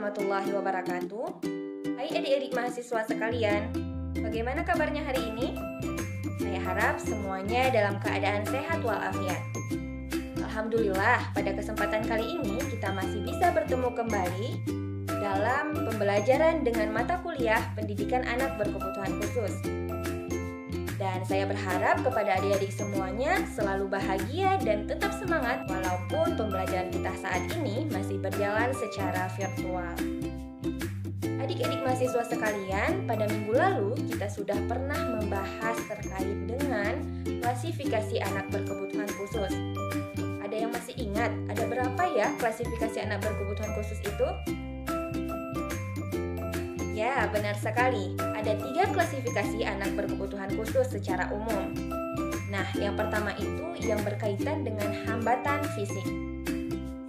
warahmatullahi wabarakatuh. Hai adik-adik mahasiswa sekalian, bagaimana kabarnya hari ini? Saya harap semuanya dalam keadaan sehat walafiat. Alhamdulillah, pada kesempatan kali ini kita masih bisa bertemu kembali dalam pembelajaran dengan mata kuliah pendidikan anak berkebutuhan khusus. Dan saya berharap kepada adik-adik semuanya selalu bahagia dan tetap semangat walaupun pembelajaran kita saat ini masih berjalan secara virtual. Adik-adik mahasiswa sekalian, pada minggu lalu kita sudah pernah membahas terkait dengan klasifikasi anak berkebutuhan khusus. Ada yang masih ingat ada berapa ya klasifikasi anak berkebutuhan khusus itu? Ya, benar sekali. Ada 3 klasifikasi anak berkebutuhan khusus secara umum. Nah, yang pertama itu yang berkaitan dengan hambatan fisik.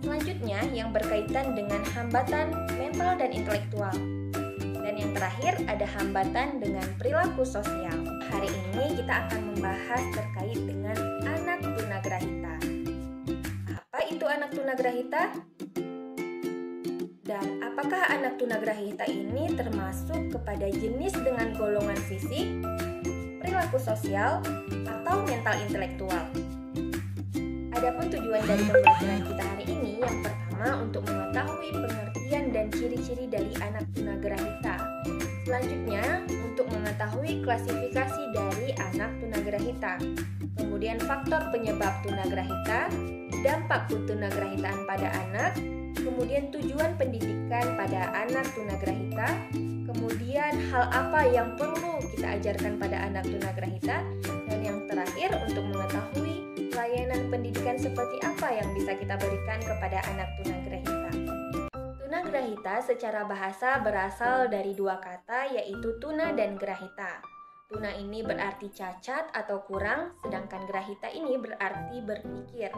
Selanjutnya, yang berkaitan dengan hambatan mental dan intelektual. Dan yang terakhir, ada hambatan dengan perilaku sosial. Hari ini kita akan membahas terkait dengan anak tunagrahita. Apa itu anak tunagrahita? Dan apakah anak tunagrahita ini termasuk kepada jenis dengan golongan fisik, perilaku sosial, atau mental intelektual? Adapun tujuan dari pembelajaran kita hari ini yang pertama untuk mengetahui pengertian dan ciri-ciri dari anak tunagrahita. Selanjutnya untuk mengetahui klasifikasi dari anak tunagrahita. Kemudian faktor penyebab tunagrahita, dampak tunagrahitaan pada anak, kemudian tujuan pendidikan pada anak tunagrahita, kemudian hal apa yang perlu kita ajarkan pada anak tunagrahita, dan yang terakhir untuk mengetahui layanan pendidikan seperti apa yang bisa kita berikan kepada anak tunagrahita. Tunagrahita secara bahasa berasal dari 2 kata yaitu tuna dan grahita. Tuna ini berarti cacat atau kurang, sedangkan grahita ini berarti berpikir.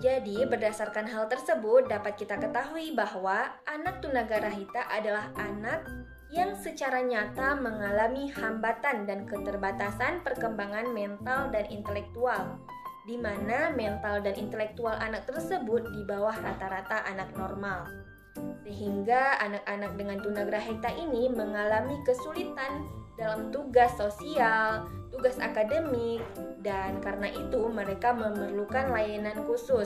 Jadi, berdasarkan hal tersebut dapat kita ketahui bahwa anak tunagrahita adalah anak yang secara nyata mengalami hambatan dan keterbatasan perkembangan mental dan intelektual, di mana mental dan intelektual anak tersebut di bawah rata-rata anak normal. Sehingga anak-anak dengan tunagrahita ini mengalami kesulitan dalam tugas sosial, tugas akademik, dan karena itu mereka memerlukan layanan khusus.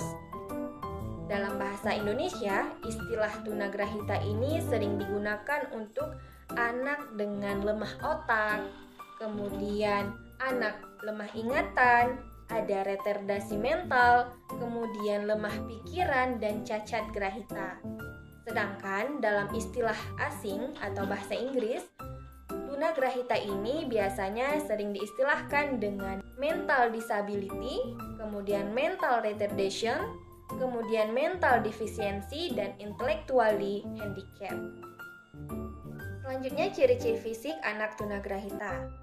Dalam bahasa Indonesia, istilah tunagrahita ini sering digunakan untuk anak dengan lemah otak, kemudian anak lemah ingatan, ada retardasi mental, kemudian lemah pikiran, dan cacat grahita. Sedangkan dalam istilah asing atau bahasa Inggris, tunagrahita ini biasanya sering diistilahkan dengan mental disability, kemudian mental retardation, kemudian mental deficiency, dan intellectually handicapped. Selanjutnya ciri-ciri fisik anak tunagrahita.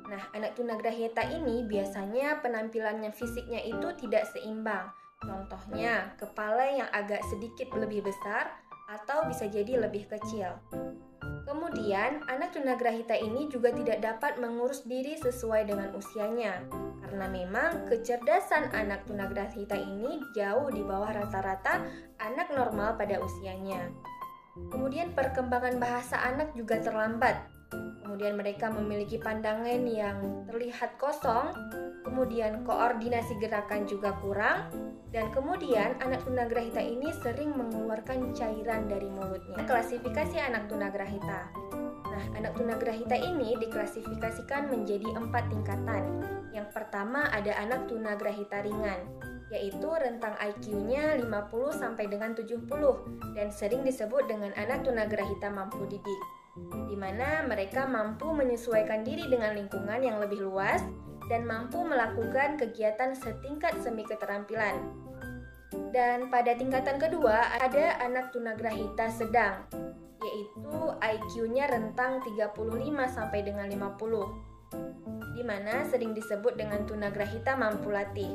Nah, anak tunagrahita ini biasanya penampilannya fisiknya itu tidak seimbang. Contohnya, kepala yang agak sedikit lebih besar atau bisa jadi lebih kecil. Kemudian, anak tunagrahita ini juga tidak dapat mengurus diri sesuai dengan usianya, karena memang kecerdasan anak tunagrahita ini jauh di bawah rata-rata anak normal pada usianya. Kemudian perkembangan bahasa anak juga terlambat. Kemudian mereka memiliki pandangan yang terlihat kosong, kemudian koordinasi gerakan juga kurang, dan kemudian anak tunagrahita ini sering mengeluarkan cairan dari mulutnya. Klasifikasi anak tunagrahita. Nah, anak tunagrahita ini diklasifikasikan menjadi 4 tingkatan. Yang pertama ada anak tunagrahita ringan, yaitu rentang IQ-nya 50 sampai dengan 70 dan sering disebut dengan anak tunagrahita mampu didik, di mana mereka mampu menyesuaikan diri dengan lingkungan yang lebih luas dan mampu melakukan kegiatan setingkat semi keterampilan. Dan pada tingkatan kedua ada anak tunagrahita sedang, yaitu IQ-nya rentang 35 sampai dengan 50, di mana sering disebut dengan tunagrahita mampu latih.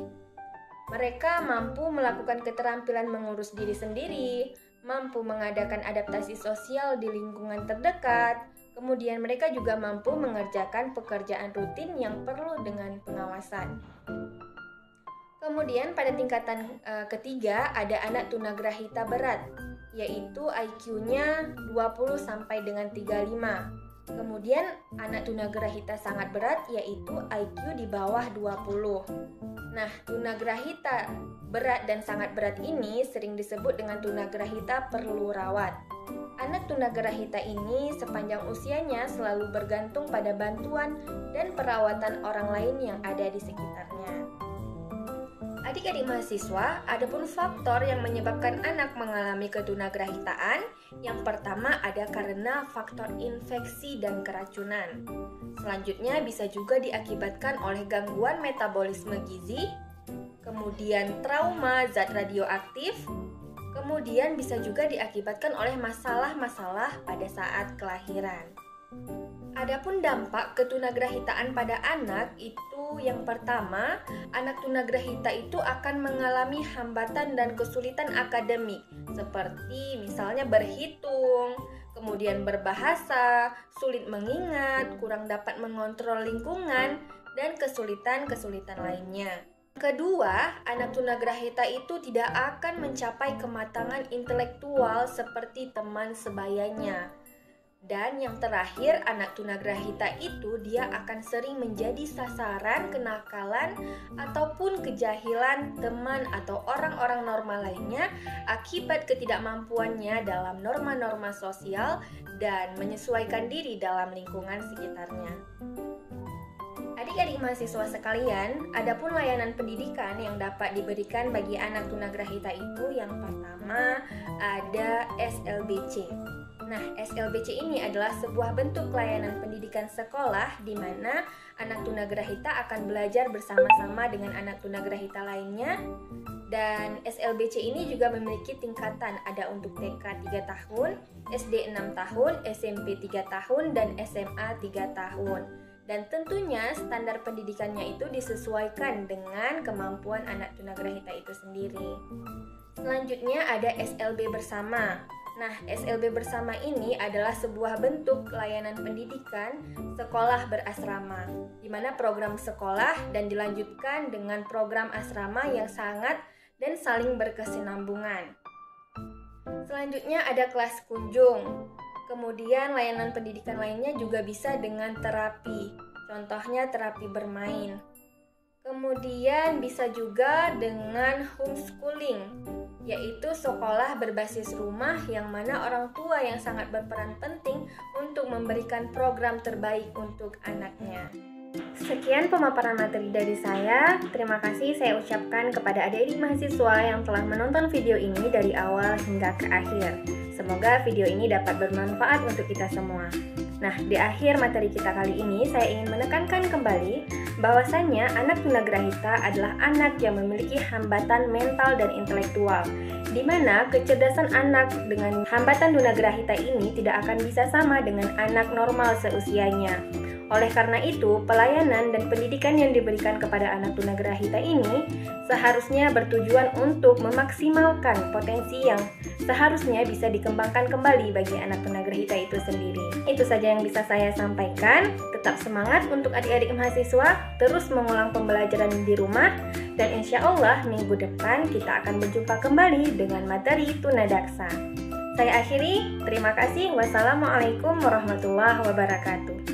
Mereka mampu melakukan keterampilan mengurus diri sendiri, mampu mengadakan adaptasi sosial di lingkungan terdekat, kemudian mereka juga mampu mengerjakan pekerjaan rutin yang perlu dengan pengawasan. Kemudian pada tingkatan ketiga ada anak tunagrahita berat, yaitu IQ-nya 20 sampai dengan 35. Kemudian anak tunagrahita sangat berat yaitu IQ di bawah 20. Nah, tunagrahita berat dan sangat berat ini sering disebut dengan tunagrahita perlu rawat. Anak tunagrahita ini sepanjang usianya selalu bergantung pada bantuan dan perawatan orang lain yang ada di sekitarnya. Adik-adik mahasiswa, ada pun faktor yang menyebabkan anak mengalami ketunagrahitaan. Yang pertama ada karena faktor infeksi dan keracunan. Selanjutnya bisa juga diakibatkan oleh gangguan metabolisme gizi, kemudian trauma zat radioaktif, kemudian bisa juga diakibatkan oleh masalah-masalah pada saat kelahiran. Adapun dampak ketunagrahitaan pada anak itu yang pertama, anak tunagrahita itu akan mengalami hambatan dan kesulitan akademik seperti misalnya berhitung, kemudian berbahasa, sulit mengingat, kurang dapat mengontrol lingkungan, dan kesulitan-kesulitan lainnya. Kedua, anak tunagrahita itu tidak akan mencapai kematangan intelektual seperti teman sebayanya. Dan yang terakhir, anak tunagrahita itu dia akan sering menjadi sasaran kenakalan ataupun kejahilan teman atau orang-orang normal lainnya akibat ketidakmampuannya dalam norma-norma sosial dan menyesuaikan diri dalam lingkungan sekitarnya. Adik-adik mahasiswa sekalian, adapun layanan pendidikan yang dapat diberikan bagi anak tunagrahita itu yang pertama ada SLBC. Nah, SLBC ini adalah sebuah bentuk layanan pendidikan sekolah di mana anak tunagrahita akan belajar bersama-sama dengan anak tunagrahita lainnya. Dan SLBC ini juga memiliki tingkatan, ada untuk TK 3 tahun, SD 6 tahun, SMP 3 tahun, dan SMA 3 tahun. Dan tentunya standar pendidikannya itu disesuaikan dengan kemampuan anak tunagrahita itu sendiri. Selanjutnya ada SLB bersama. Nah, SLB bersama ini adalah sebuah bentuk layanan pendidikan sekolah berasrama, di mana program sekolah dan dilanjutkan dengan program asrama yang sangat dan saling berkesinambungan. Selanjutnya ada kelas kunjung. Kemudian layanan pendidikan lainnya juga bisa dengan terapi, contohnya terapi bermain. Kemudian bisa juga dengan homeschooling, yaitu sekolah berbasis rumah yang mana orang tua yang sangat berperan penting untuk memberikan program terbaik untuk anaknya. Sekian pemaparan materi dari saya. Terima kasih saya ucapkan kepada adik-adik mahasiswa yang telah menonton video ini dari awal hingga ke akhir. Semoga video ini dapat bermanfaat untuk kita semua. Nah, di akhir materi kita kali ini saya ingin menekankan kembali bahwasannya anak tunagrahita adalah anak yang memiliki hambatan mental dan intelektual, di mana kecerdasan anak dengan hambatan tunagrahita ini tidak akan bisa sama dengan anak normal seusianya. Oleh karena itu, pelayanan dan pendidikan yang diberikan kepada anak tunagrahita ini seharusnya bertujuan untuk memaksimalkan potensi yang seharusnya bisa dikembangkan kembali bagi anak tunagrahita itu sendiri. Itu saja yang bisa saya sampaikan. Tetap semangat untuk adik-adik mahasiswa, terus mengulang pembelajaran di rumah, dan insya Allah minggu depan kita akan berjumpa kembali dengan materi Tunadaksa. Saya akhiri, terima kasih. Wassalamualaikum warahmatullahi wabarakatuh.